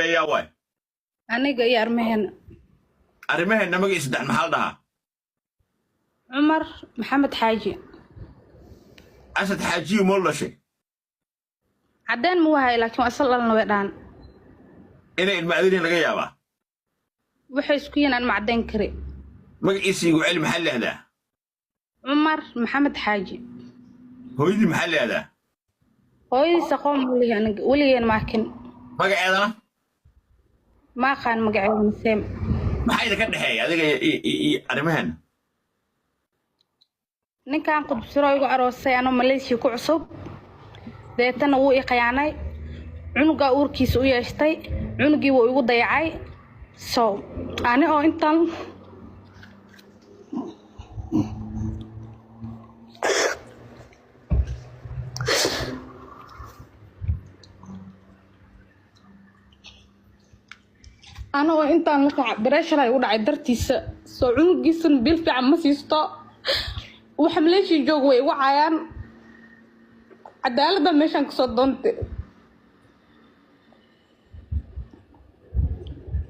يا واي أنا جاي أرمهن أرمهن نمك يسدح محل ده عمر محمد حاجي أسد حاجي ولا شيء عدين مو هاي لكن أصل الله نودان إنا المعذورين لقى يابا وحيس كين أنا معدين كري مقيسي وعلم محل هذا عمر محمد حاجي هو يدي محل هذا هوي سقوم ولي أنا ماكن مقعد أنا ما كان مقعد مسام ما حيدا كده هي هذا أرمهن ninkan qudbsiro igu aroosay ano Malaysia ku cusub deetana wuu i qayaanay cunuga uurkiisa u yeeshtay cunugii wuu igu dayacay so ani oo intan la kac pressure ay u dhacay dartiisa soo cunugiisan bil fiican ma siisto waxa Malaysia joog way wacayaan cadaaladda meeshan ka soo doonte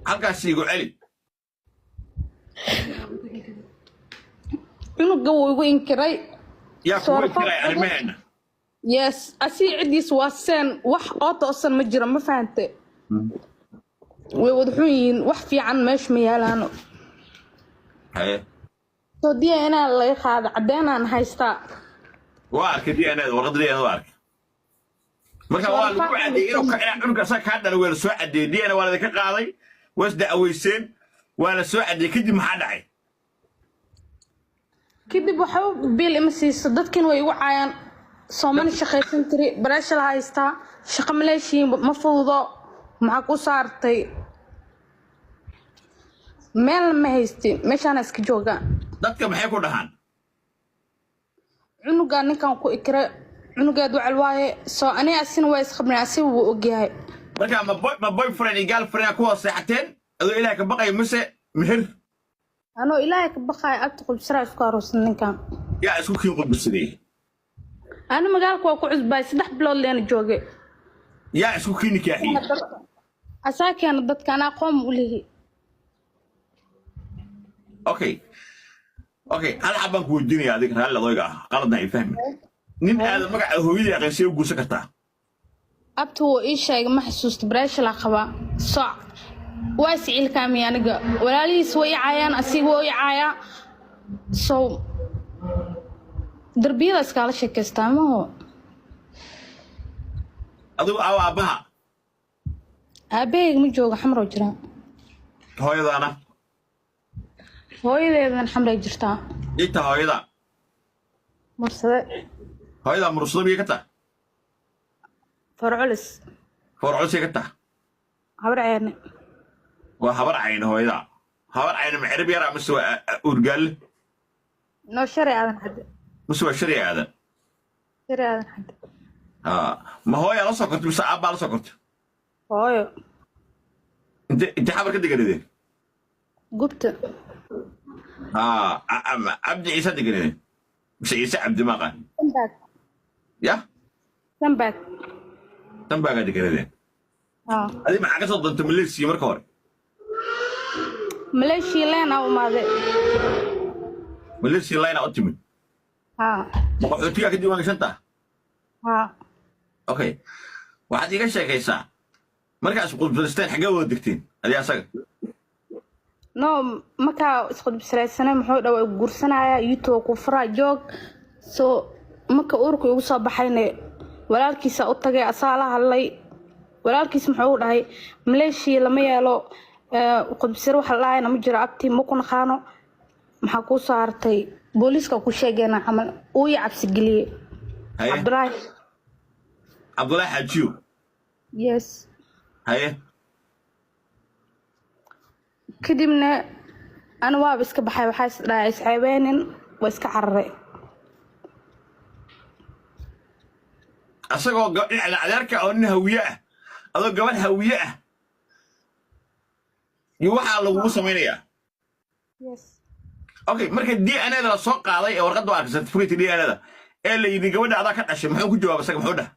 halkaas igu celi cunuga wuu igu inkiray yaa ku inkiray Armeen yes asi cidiis waa seen wax oo toosan ma jiro ma fahamte way wadxun yihiin wax fiican meesha ma yaalaano haye soo DNA la qaado cadeenan haysta waa ka DNA warqad DNA waa marka waa lagu cadeeyay inuu ka cunuga sa ka dhalay weel soo cadeeyay DNA waa la ka qaaday wasda aweyseen waa la soo cadeeyay kadib maxaa dhacay kadib waxa bil ima siiso dadkan way igu caayaan Soomaali shaqaysan tiri barashada haysta shaqo Malaysia ma fuudo maxaa ku saartay meel ma haystin meeshaan iska jooga dadka maxay ku dhahan cunuga ninkan ku ikra cunugeed wacal waaye soo ani asina way isqabnaa si uu ogyahay marka ma boyfriend iyo girlfriend ku wasaxateen adoo ilaahay ka baqay mise mihir anoo ilaahay ka baqay abta qulbsara isku aroosan ninkan yaa isku kiin qudbisay ana magaalka waa ku cusbay 3 bilood leen joogay yaa isku kiin nikaaxi asaakeena dadka ana qoom u leeyahay اوكي هل حبان كو دينيا اديك هل لدويغا قلدنا يفهم نين هذا مقع هويدي قيسي u guusan kartaa abtu ii sheeg ma xasuusto baraash la qaba soo waa sicil kaami aniga walaalihiis way caayaan asiga way caaya soo darbiyada iskala sheekaystaa ma ho adigu aabaha aabbeeg ma jooga xamro jira hooyadana hooyadeedan xamray jirtaa inta hooyada mursade hooyada mursade biyo ka taa farculis farculis ka taa habar ceerne waa habar cayn hooyada habar cayn ma cirib yara mise waa urgal no shariicadan hadda mise waa shariicadan hadda ma hooya la soo kortay mise aabba la soo kortay hooyo inta xabar ka deganadeen gubta عبد عيسى دقنين مش عيسى عبد ما قال تنباك يا تنباك دقنين هذه ما حاجة صدق أنت مليشيا مركور مليشيا لين أو ماذا مليشيا لين أوتمن وحطيها كده وانا شنطة أوكي واحد يقول شيء كيسا مركز فلسطين حاجة ودكتين هذه أساق no marka isku dibsiraysanay muxuu dhaw guursanaya YouTube ku fara joog soo marka uurku ugu soo baxayna walaalkiisa u tagay asaala hadlay walaalkiisa muxuu dhahay Malaysia lama yeelo qudbsir waxa laayna ma jiro abti ma kun qaano maxaa ku saartay booliska ku sheegayna amal uu yacabsi galiyay Abdullah Hajiu yes haye kadibna ana waa iska baxay waxa isdhaay isxaabeenin waa iska cararay asagoo dhinaca adeerka oo nin hawiye ah adoo gabadh hawiye ah iyo waxa lagu sameeyaa yes okay marka DNA da la soo qaaday ee warqad waa certificate DNA da ee la yidhi gabadha adaa ka dhashay muxuu ku jawaabay isaga muxuu dhahay